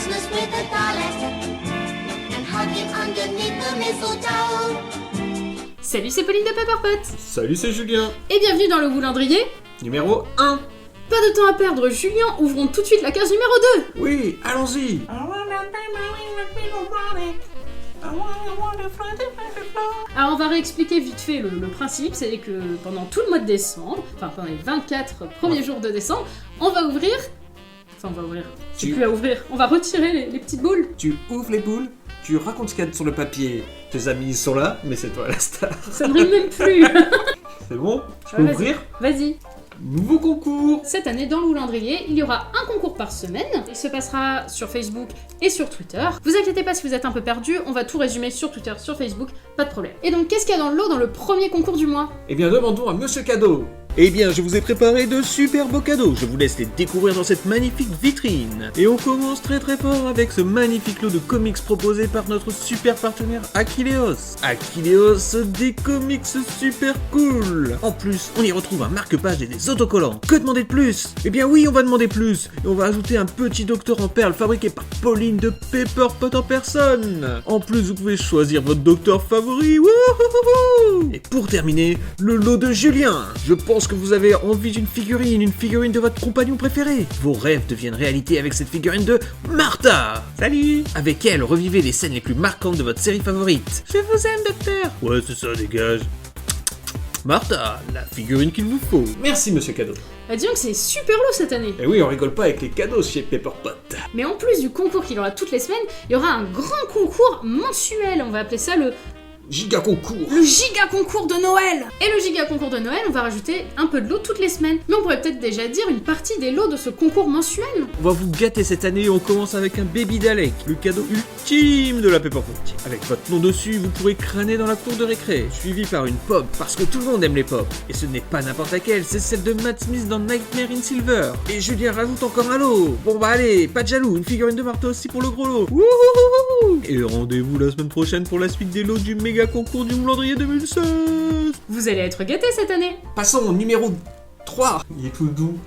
Christmas with a dolless and hug him underneath the mistletoe. Salut, c'est Pauline de Pepperpot. Salut, c'est Julien. Et bienvenue dans le Goulandrier. Numéro 1. Pas de temps à perdre, Julien, ouvrons tout de suite la case numéro 2. Oui, allons-y. Alors on va réexpliquer vite fait le principe, c'est que pendant tout le mois de décembre, enfin pendant les 24 premiers jours de décembre, on va ouvrir... Enfin on va ouvrir, c'est plus à ouvrir, on va retirer les petites boules. Tu ouvres les boules, tu racontes ce qu'il y a sur le papier. Tes amis sont là, mais c'est toi la star. Ça ne rime même plus. C'est bon? Je peux ouvrir? Vas-y. Nouveau concours. Cette année, dans le Goulandrier, il y aura un concours par semaine. Il se passera sur Facebook et sur Twitter. Vous inquiétez pas si vous êtes un peu perdu, on va tout résumer sur Twitter, sur Facebook, pas de problème. Et donc, qu'est-ce qu'il y a dans le lot dans le premier concours du mois? Eh bien, demandons à Monsieur Cadeau. Eh bien, je vous ai préparé de super beaux cadeaux. Je vous laisse les découvrir dans cette magnifique vitrine. Et on commence très fort avec ce magnifique lot de comics proposé par notre super partenaire Aquileos. Aquileos, des comics super cool. En plus, on y retrouve un marque-page et des autocollants. Que demander de plus? Eh bien oui, on va demander plus. Et on va ajouter un petit docteur en perles fabriqué par Pauline de Pepperpot en personne. En plus, vous pouvez choisir votre docteur favori. Wouhouhouhou. Et pour terminer, le lot de Julien. Je pense que vous avez envie d'une figurine de votre compagnon préféré. Vos rêves deviennent réalité avec cette figurine de Martha. Salut. Avec elle, revivez les scènes les plus marquantes de votre série favorite. Je vous aime, docteur. Ouais, c'est ça, dégage. Martha, la figurine qu'il vous faut. Merci, Monsieur Cadeau. Disons que c'est super lot cette année. Et oui, on rigole pas avec les cadeaux chez Pepperpot. Mais en plus du concours qu'il y aura toutes les semaines, il y aura un grand concours mensuel. On va appeler ça le Giga concours. Le giga concours de Noël. Et le giga concours de Noël, on va rajouter un peu de lot toutes les semaines. Mais on pourrait peut-être déjà dire une partie des lots de ce concours mensuel. On va vous gâter cette année, on commence avec un Baby Dalek, le cadeau ultime de la Pepperpot. Avec votre nom dessus, vous pourrez crâner dans la cour de récré, suivi par une pop, parce que tout le monde aime les pop. Et ce n'est pas n'importe laquelle, c'est celle de Matt Smith dans Nightmare in Silver. Et Julien rajoute encore un lot. Bon bah allez, pas de jaloux, une figurine de Martha aussi pour le gros lot. Wouhouhouhou. Et rendez-vous la semaine prochaine pour la suite des lots du méga concours du Goulandrier 2016. Vous allez être gâtés cette année. Passons au numéro 3. Il est tout doux.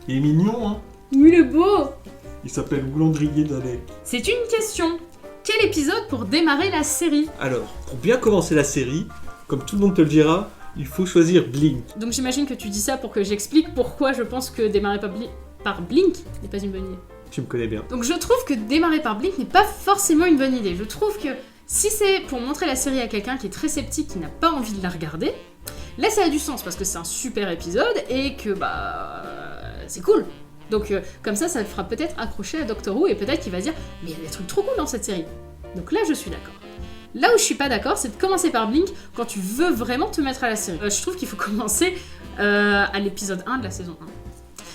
Il est mignon, hein. Oui, il est beau. Il s'appelle Goulandrier d'Alec. C'est une question. Quel épisode pour démarrer la série? Alors, pour bien commencer la série, comme tout le monde te le dira, il faut choisir Blink. Donc j'imagine que tu dis ça pour que j'explique pourquoi je pense que démarrer par Blink n'est pas une bonne idée. Tu me connais bien. Donc je trouve que démarrer par Blink n'est pas forcément une bonne idée. Je trouve que si c'est pour montrer la série à quelqu'un qui est très sceptique, qui n'a pas envie de la regarder, là ça a du sens parce que c'est un super épisode et que c'est cool. Donc comme ça fera peut-être accrocher à Doctor Who et peut-être qu'il va se dire mais il y a des trucs trop cool dans cette série. Donc là je suis d'accord. Là où je suis pas d'accord, c'est de commencer par Blink quand tu veux vraiment te mettre à la série. Je trouve qu'il faut commencer à l'épisode 1 de la saison 1.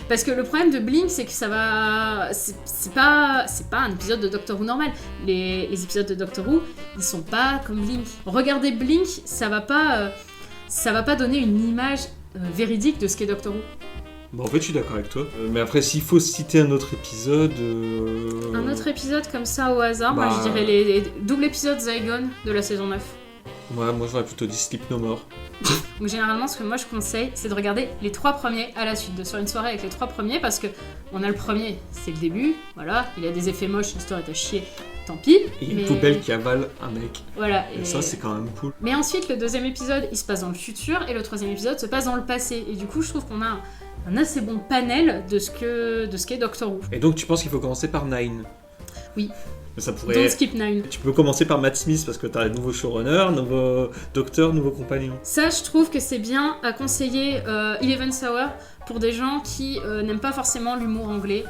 Parce que le problème de Blink, c'est que ça va... C'est pas un épisode de Doctor Who normal. Les épisodes de Doctor Who, ils sont pas comme Blink. Regardez Blink, ça va pas donner une image véridique de ce qu'est Doctor Who. Bon, en fait, je suis d'accord avec toi. Mais après, s'il faut citer un autre épisode... Un autre épisode comme ça au hasard, moi je dirais les doubles épisodes Zygon de la saison 9. Ouais, moi j'aurais plutôt dit Sleep No More. Donc généralement, ce que moi je conseille, c'est de regarder les 3 premiers à la suite, de se faire une soirée avec les 3 premiers, parce que on a le premier, c'est le début, voilà, il a des effets moches, l'histoire est à chier, tant pis. Et une poubelle qui avale un mec. Voilà. Et ça, c'est quand même cool. Mais ensuite, le deuxième épisode, il se passe dans le futur, et le troisième épisode se passe dans le passé. Et du coup, je trouve qu'on a un assez bon panel de ce qu'est Doctor Who. Et donc, tu penses qu'il faut commencer par Nine? Oui. Ça pourrait... Don't skip 9. Tu peux commencer par Matt Smith parce que t'as un nouveau showrunner, nouveau docteur, nouveau compagnon. Ça, je trouve que c'est bien à conseiller Eleven Hour pour des gens qui n'aiment pas forcément l'humour anglais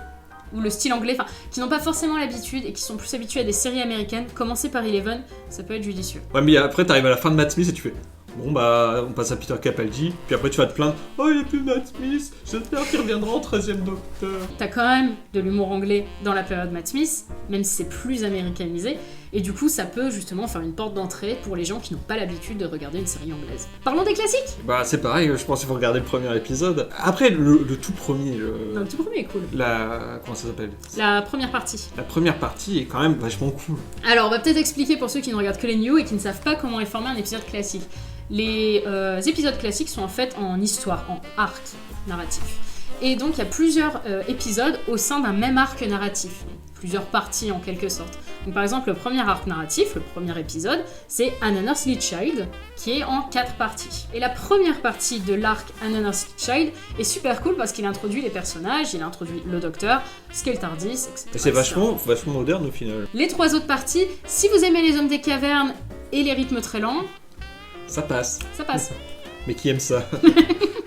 ou le style anglais, enfin, qui n'ont pas forcément l'habitude et qui sont plus habitués à des séries américaines. Commencer par Eleven, ça peut être judicieux. Ouais, mais après, t'arrives à la fin de Matt Smith et tu fais... Bon bah, on passe à Peter Capaldi, puis après tu vas te plaindre. Oh, il n'y a plus Matt Smith, j'espère qu'il reviendra en 13e Docteur. T'as quand même de l'humour anglais dans la période Matt Smith, même si c'est plus américanisé, et du coup ça peut justement faire une porte d'entrée pour les gens qui n'ont pas l'habitude de regarder une série anglaise. Parlons des classiques. Bah c'est pareil, je pense qu'il faut regarder le premier épisode. Après, le tout premier... Non, le tout premier est cool. Comment ça s'appelle? La première partie. La première partie est quand même vachement cool. Alors on va peut-être expliquer pour ceux qui ne regardent que les news et qui ne savent pas comment est formé un épisode classique. Les épisodes classiques sont en fait en histoire, en arc narratif. Et donc il y a plusieurs épisodes au sein d'un même arc narratif. plusieurs parties en quelque sorte. Donc par exemple, le premier arc narratif, le premier épisode, c'est An Unearthly Child, qui est en 4 parties. Et la première partie de l'arc An Unearthly Child est super cool parce qu'il introduit les personnages, il introduit le docteur, Skeltardis, etc. Et c'est vachement moderne au final. Les 3 autres parties, si vous aimez les hommes des cavernes et les rythmes très lents, Ça passe. ça passe. Mais qui aime ça?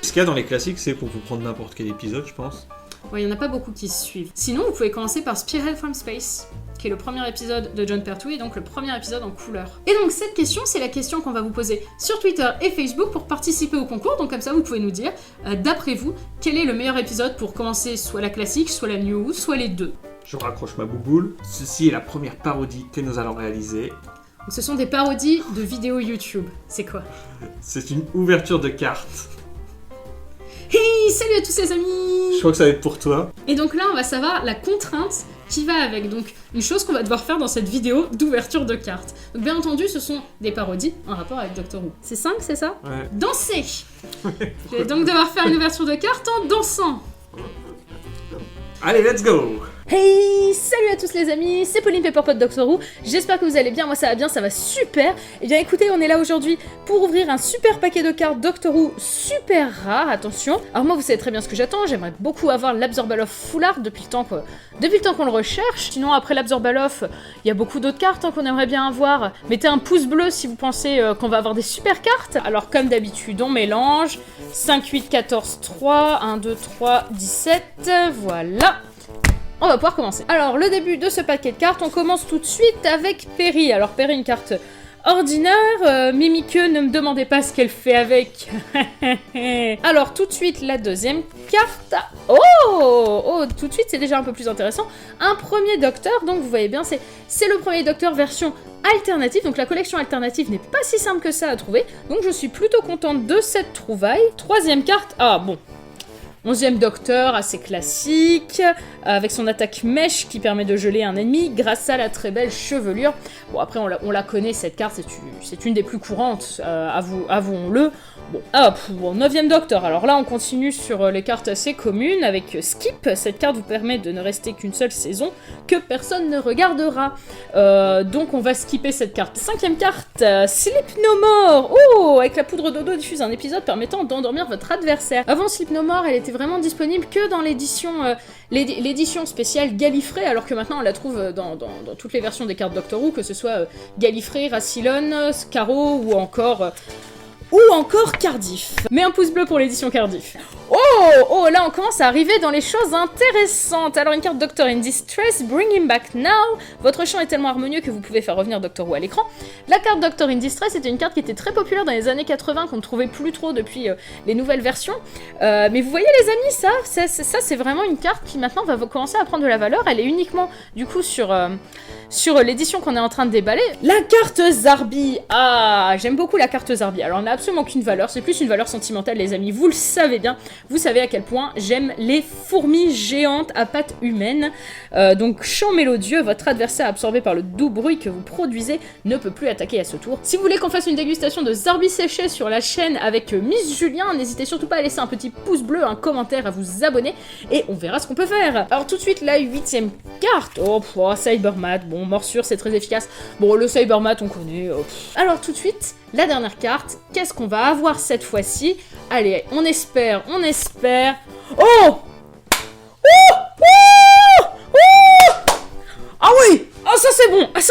Ce qu'il y a dans les classiques, c'est qu'on peut prendre n'importe quel épisode, je pense. Ouais, il n'y en a pas beaucoup qui se suivent. Sinon, vous pouvez commencer par Spearhead from Space, qui est le premier épisode de Jon Pertwee, et donc le premier épisode en couleur. Et donc cette question, c'est la question qu'on va vous poser sur Twitter et Facebook pour participer au concours, donc comme ça vous pouvez nous dire, d'après vous, quel est le meilleur épisode pour commencer soit la classique, soit la new, soit les deux. Je raccroche ma bouboule. Ceci est la première parodie que nous allons réaliser. Donc, ce sont des parodies de vidéos YouTube. C'est quoi? C'est une ouverture de carte. Hey, salut à tous les amis! Je crois que ça va être pour toi. Et donc là, on va savoir la contrainte qui va avec. Donc, une chose qu'on va devoir faire dans cette vidéo d'ouverture de cartes. Donc, bien entendu, ce sont des parodies en rapport avec Doctor Who. C'est 5, c'est ça? Ouais. Danser! Je vais donc devoir faire une ouverture de cartes en dansant. Allez, let's go! Hey, salut à tous les amis, c'est Pauline Pepperpot Doctor Who, j'espère que vous allez bien, moi ça va bien, ça va super. Et bien écoutez, on est là aujourd'hui pour ouvrir un super paquet de cartes Doctor Who super rare, attention. Alors moi vous savez très bien ce que j'attends, j'aimerais beaucoup avoir l'Absorbaloff Full Art depuis le temps qu'on le recherche. Sinon après l'Absorbaloff, il y a beaucoup d'autres cartes qu'on aimerait bien avoir. Mettez un pouce bleu si vous pensez qu'on va avoir des super cartes. Alors comme d'habitude, on mélange 5, 8, 14, 3, 1, 2, 3, 17, voilà. On va pouvoir commencer. Alors, le début de ce paquet de cartes, on commence tout de suite avec Perry. Alors, Perry, une carte ordinaire. Mimique, ne me demandez pas ce qu'elle fait avec. Alors, tout de suite, la deuxième carte. Oh, tout de suite, c'est déjà un peu plus intéressant. Un premier docteur, donc vous voyez bien, c'est le premier docteur version alternative. Donc, la collection alternative n'est pas si simple que ça à trouver. Donc, je suis plutôt contente de cette trouvaille. Troisième carte. Ah, bon. 11e docteur, assez classique, avec son attaque mèche qui permet de geler un ennemi grâce à la très belle chevelure. Bon, après, on la connaît, cette carte, c'est une des plus courantes, avouons-le. Bon, hop, bon, 9e docteur. Alors là, on continue sur les cartes assez communes avec Skip. Cette carte vous permet de ne rester qu'une seule saison, que personne ne regardera. Donc, on va skipper cette carte. 5e carte, Sleep No More. Oh, avec la poudre dodo diffuse un épisode permettant d'endormir votre adversaire. Avant Sleep No More, elle était vraiment disponible que dans l'édition spéciale Gallifrey, alors que maintenant on la trouve dans toutes les versions des cartes Doctor Who, que ce soit Gallifrey, Rassilon, Scarrow ou encore Cardiff. Mais un pouce bleu pour l'édition Cardiff. Oh, là on commence à arriver dans les choses intéressantes. Alors une carte Doctor in Distress, Bring Him Back Now. Votre chant est tellement harmonieux que vous pouvez faire revenir Doctor Who à l'écran. La carte Doctor in Distress était une carte qui était très populaire dans les années 80, qu'on ne trouvait plus trop depuis les nouvelles versions. Mais vous voyez les amis, ça c'est vraiment une carte qui maintenant va commencer à prendre de la valeur. Elle est uniquement du coup sur l'édition qu'on est en train de déballer. La carte Zarbi. Ah, j'aime beaucoup la carte Zarbi. Alors on n'a absolument aucune valeur, c'est plus une valeur sentimentale les amis, vous le savez bien. Vous savez à quel point j'aime les fourmis géantes à pattes humaines. Donc chant mélodieux, votre adversaire absorbé par le doux bruit que vous produisez ne peut plus attaquer à ce tour. Si vous voulez qu'on fasse une dégustation de Zarbi séché sur la chaîne avec Miss Julien, n'hésitez surtout pas à laisser un petit pouce bleu, un commentaire, à vous abonner et on verra ce qu'on peut faire. Alors tout de suite la 8e carte. Oh, Cybermat, bon, morsure c'est très efficace. Bon, le Cybermat on connaît. Alors tout de suite, la dernière carte, qu'est-ce qu'on va avoir cette fois-ci? Allez, on espère. Oh! Ah oui! Ah ça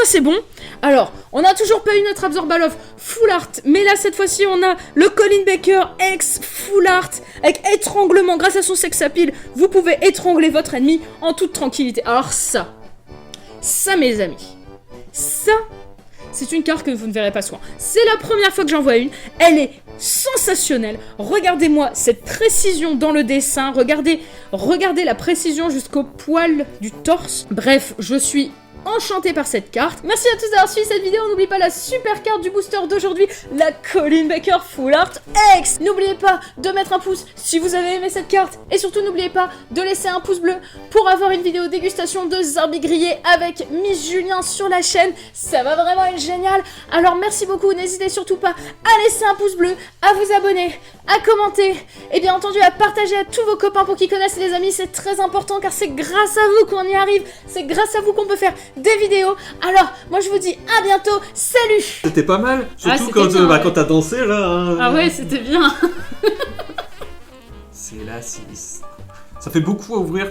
c'est bon! Alors, on n'a toujours pas eu notre Absorbaloff Full Art, mais là cette fois-ci on a le Colin Baker X Full Art avec étranglement. Grâce à son sex appeal, vous pouvez étrangler votre ennemi en toute tranquillité. Alors ça mes amis, ça c'est une carte que vous ne verrez pas souvent. C'est la première fois que j'en vois une. Elle est sensationnelle. Regardez-moi cette précision dans le dessin. Regardez la précision jusqu'au poil du torse. Bref, je suis enchantée par cette carte. Merci à tous d'avoir suivi cette vidéo. N'oubliez pas la super carte du booster d'aujourd'hui, la Colin Baker Full Art X. N'oubliez pas de mettre un pouce si vous avez aimé cette carte. Et surtout, n'oubliez pas de laisser un pouce bleu pour avoir une vidéo dégustation de Zarbi grillé avec Miss Julien sur la chaîne. Ça va vraiment être génial. Alors merci beaucoup. N'hésitez surtout pas à laisser un pouce bleu, à vous abonner, à commenter et bien entendu à partager à tous vos copains pour qu'ils connaissent les amis, c'est très important car c'est grâce à vous qu'on y arrive, c'est grâce à vous qu'on peut faire des vidéos. Alors, moi je vous dis à bientôt, salut. C'était pas mal, surtout c'était quand, bien, ouais. quand t'as dansé là. Hein. Ah ouais, c'était bien. C'est la 6. Ça fait beaucoup à ouvrir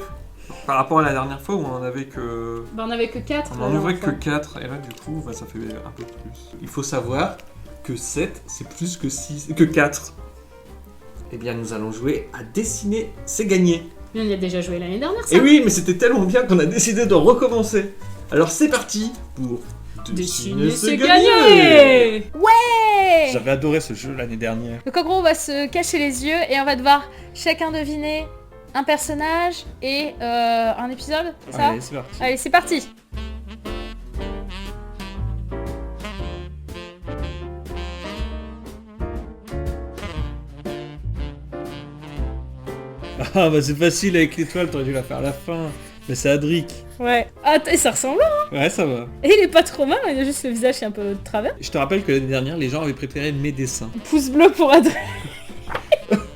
par rapport à la dernière fois où on en avait que. Bah on avait que 4. On en ouvrait que 4 et là du coup bah, ça fait un peu plus. Il faut savoir que 7 c'est plus que 6 que 4. Eh bien nous allons jouer à dessiner c'est gagné. Mais on y a déjà joué l'année dernière ça. Et oui mais c'était tellement bien qu'on a décidé de recommencer. Alors c'est parti pour Dessiner c'est gagné. Ouais. J'avais adoré ce jeu l'année dernière. Donc en gros on va se cacher les yeux et on va devoir chacun deviner un personnage et un épisode, c'est ça? Allez, c'est parti. Allez, c'est parti. Ah bah c'est facile avec l'étoile, t'aurais dû la faire à la fin. Mais c'est Adric. Ouais. Ah, ça ressemble. Ouais, ça va. Et il est pas trop mal, il a juste le visage qui est un peu de travers. Je te rappelle que l'année dernière, les gens avaient préféré mes dessins. Pouce bleu pour Adrien.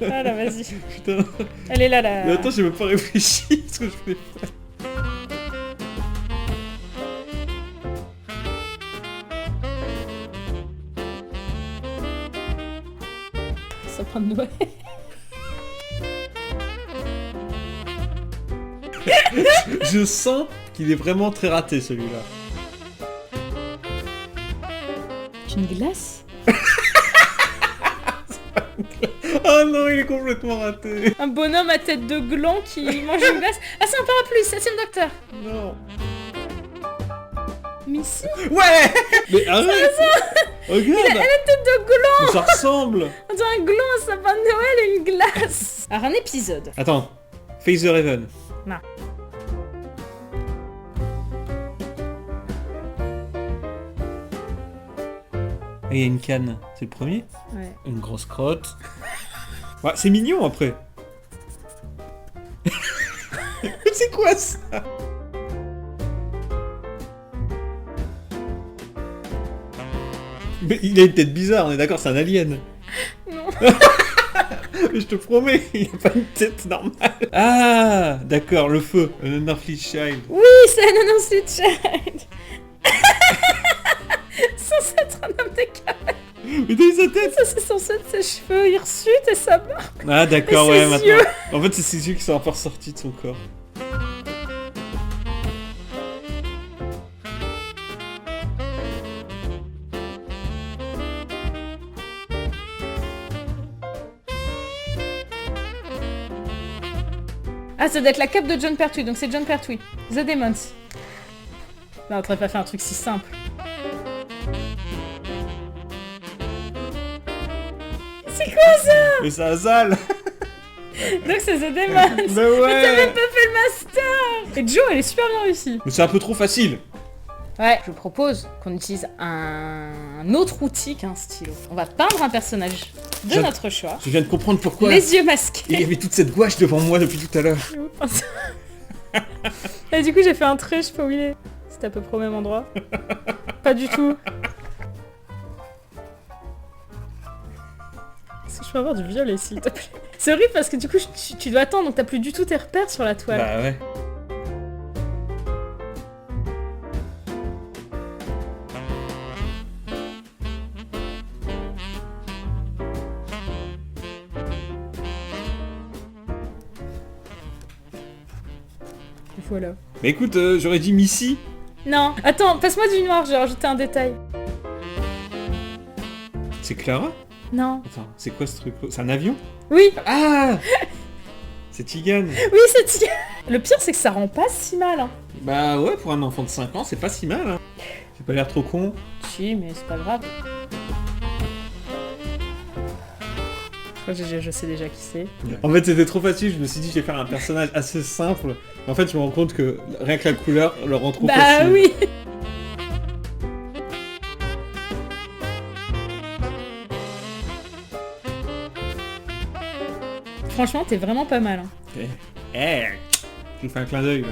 Ah là, vas-y. Putain. Elle est là, là. Mais attends, j'ai même pas réfléchi à ce que je voulais faire. Sapin de Noël. Je sens qu'il est vraiment très raté celui-là. Une glace? Oh non, il est complètement raté. Un bonhomme à tête de gland qui mange une glace. Ah, c'est un parapluie, c'est le docteur. Non. Missy? Ouais. Mais arrête. Regarde. Elle a la tête de gland. Mais ça ressemble. On dirait un gland, un sapin de Noël et une glace. Alors, un épisode. Attends. Face the Raven. Non. Et il y a une canne. C'est le premier. Ouais. Une grosse crotte. Ouais, c'est mignon après. C'est quoi ça? Mais il a une tête bizarre, on est d'accord, c'est un alien. Non. Mais je te promets, il a pas une tête normale. Ah, d'accord, le feu. Un Earthly Child. Oui, c'est un Annonce Child. Censé être un homme de cœur. Mais t'as vu sa tête? Ça, c'est censé être ses cheveux hirsutes et sa barbe. Ah, d'accord, Et ouais, ses maintenant. yeux. En fait, c'est ses yeux qui sont un peu ressortis de son corps. Ah, ça doit être la cape de John Pertwee, donc c'est John Pertwee. The Demons. Non, on devrait pas faire un truc si simple. C'est quoi ça? Mais c'est Azal. Donc c'est The Demons. Mais Mais t'as ouais. même pas fait le master. Et Jo, elle est super bien réussie. Mais c'est un peu trop facile. Ouais, je propose qu'on utilise un autre outil qu'un stylo. On va peindre un personnage de J'ad- notre choix. Je viens de comprendre pourquoi Les yeux il y masqués. avait toute cette gouache devant moi depuis tout à l'heure. Et du coup, j'ai fait un trait, je sais pas où il est. C'était à peu près au même endroit. Pas du tout. Est-ce que je peux avoir du violet, s'il te plaît? C'est horrible parce que du coup, tu dois attendre, donc t'as plus du tout tes repères sur la toile. Bah ouais. Voilà. Mais écoute, j'aurais dit Missy. Non, attends, passe-moi du noir, j'ai rajouté un détail. C'est Clara? Non. Attends, c'est quoi ce truc? C'est un avion? Oui, Ah. C'est Tigan. oui, c'est Tia. Le pire, c'est que ça rend pas si mal. Hein. Bah ouais, pour un enfant de 5 ans, c'est pas si mal. Hein. J'ai pas l'air trop con. Si, mais c'est pas grave. Je sais déjà qui c'est. En fait, c'était trop facile. Je me suis dit, je vais faire un personnage assez simple. En fait, je me rends compte que rien que la couleur le rend trop facile. Bah oui. Franchement, t'es vraiment pas mal. Hein. Ok. Eh, je lui fais un clin d'œil. Là.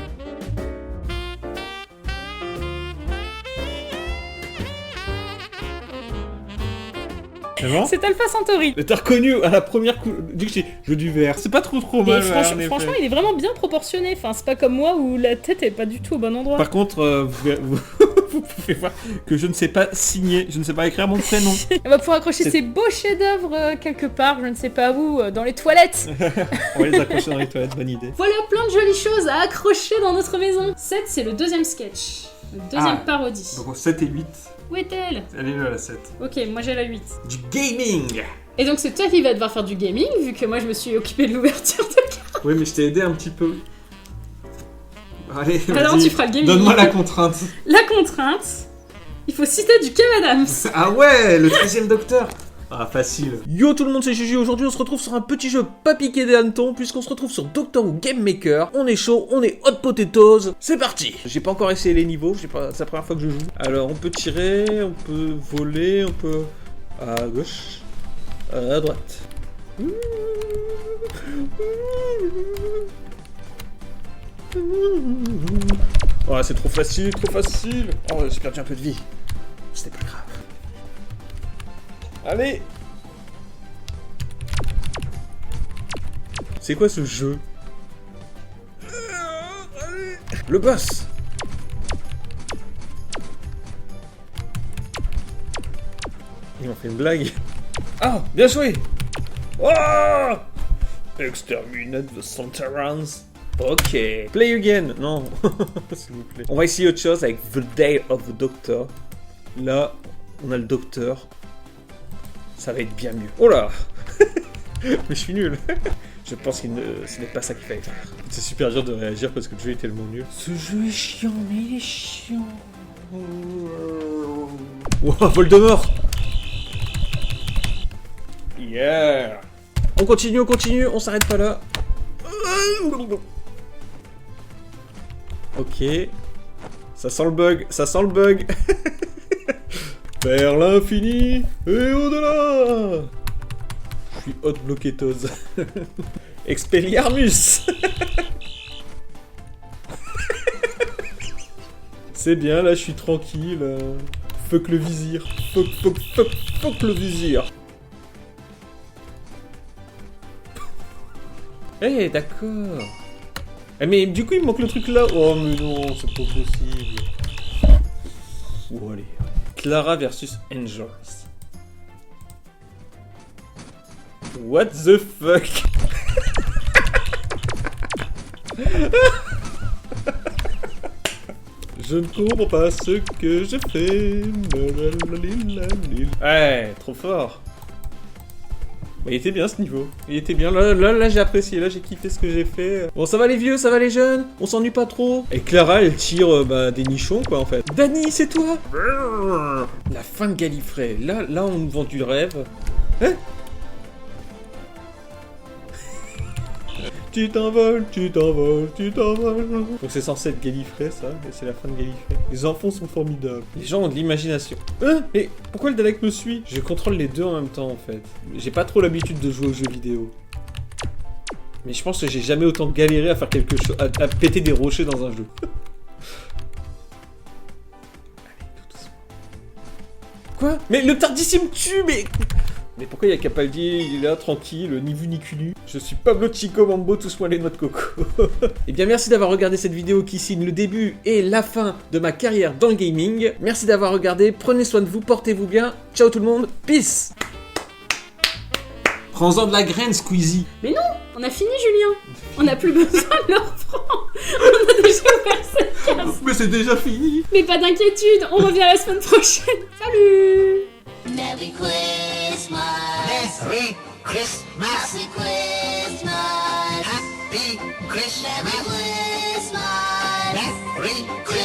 C'est bon? C'est Alpha Centauri. Mais t'as reconnu à la première coup. Dis que j'ai jeu du vert. C'est pas trop Et mal. ouais, en effet. franchement, il est vraiment bien proportionné. Enfin, c'est pas comme moi où la tête est pas du tout au bon endroit. Par contre, vous pouvez voir que je ne sais pas signer, je ne sais pas écrire mon prénom. On va pouvoir accrocher C'est- ces beaux chefs-d'œuvre quelque part, je ne sais pas où, dans les toilettes. On va les accrocher dans les toilettes, bonne idée. Voilà plein de jolies choses à accrocher dans notre maison. 7, c'est le deuxième sketch. Le deuxième Ah. parodie. Donc 7 et 8. Où est-elle? Elle est là la 7. Ok, moi j'ai la 8. Du gaming. Et donc c'est toi qui vas devoir faire du gaming, vu que moi je me suis occupée de l'ouverture de carte. Oui, mais je t'ai aidé un petit peu. Allez, Alors vas-y. tu feras le gaming. Donne-moi la contrainte. La contrainte, il faut citer du Kev Adams. Ah ouais, le 13e docteur. Ah, facile. Yo tout le monde, c'est Gigi. Aujourd'hui, on se retrouve sur un petit jeu pas piqué des hannetons, puisqu'on se retrouve sur Doctor Who Game Maker. On est chaud, on est hot potatoes. C'est parti. J'ai pas encore essayé les niveaux, c'est la première fois que je joue. Alors, on peut tirer, on peut voler, on peut à gauche, à droite. Oh, c'est trop facile, trop facile. Oh, j'ai perdu un peu de vie. C'était pas grave. Allez. C'est quoi ce jeu? Le boss. Il m'a fait une blague. Ah, bien joué. Oh, exterminate the Santarans. Ok. Play again. Non, s'il vous plaît. On va essayer autre chose avec The Day of the Doctor. Là, on a le docteur. Ça va être bien mieux. Oh là. Mais je suis nul. Je pense que ce n'est pas ça qu'il fallait faire. C'est super dur de réagir parce que le jeu est tellement nul. Ce jeu est chiant, mais il est chiant. Wow, Voldemort. Yeah. On continue, on s'arrête pas là. Ok. Ça sent le bug, Vers l'infini et au-delà. Je suis hot bloquetose. Expelliarmus. C'est bien, là je suis tranquille. Fuck le vizir. Fuck le vizir. Eh, d'accord. Eh, mais du coup il me manque le truc là. Oh mais non, c'est pas possible. Oh allez. Clara versus Angels. What the fuck? Je ne comprends pas ce que je fais. Ouais, trop fort. Bah, il était bien ce niveau. Il était bien. Là j'ai apprécié. Là j'ai kiffé ce que j'ai fait. Bon, ça va les vieux, ça va les jeunes. On s'ennuie pas trop. Et Clara, elle tire des nichons quoi en fait. Dany, c'est toi? La fin de Gallifrey. Là on nous vend du rêve. Hein? Tu t'envoles. Donc c'est censé être Gallifrey ça, et c'est la fin de Gallifrey. Les enfants sont formidables. Les gens ont de l'imagination. Mais pourquoi le Dalek me suit? Je contrôle les deux en même temps en fait. J'ai pas trop l'habitude de jouer aux jeux vidéo. Mais je pense que j'ai jamais autant galéré à faire quelque chose, à péter des rochers dans un jeu. Allez, tout doucement. Quoi? Mais le Tardis il me tue, mais pourquoi il y a Capaldi, il est là, tranquille, ni vu ni cunu. Je suis Pablo Chico Mambo, tous moi les noix de coco. Eh bien merci d'avoir regardé cette vidéo qui signe le début et la fin de ma carrière dans le gaming. Merci d'avoir regardé, prenez soin de vous, portez-vous bien. Ciao tout le monde, peace. Prends-en de la graine, Squeezie. Mais non, on a fini Julien. On n'a plus besoin de leur franc. On a déjà ouvert cette case. Mais c'est déjà fini. Mais pas d'inquiétude, on revient la semaine prochaine. Salut. Merry Christmas. Merry Christmas. Happy Christmas. Happy Christmas. Merry Christmas. Merry Christmas.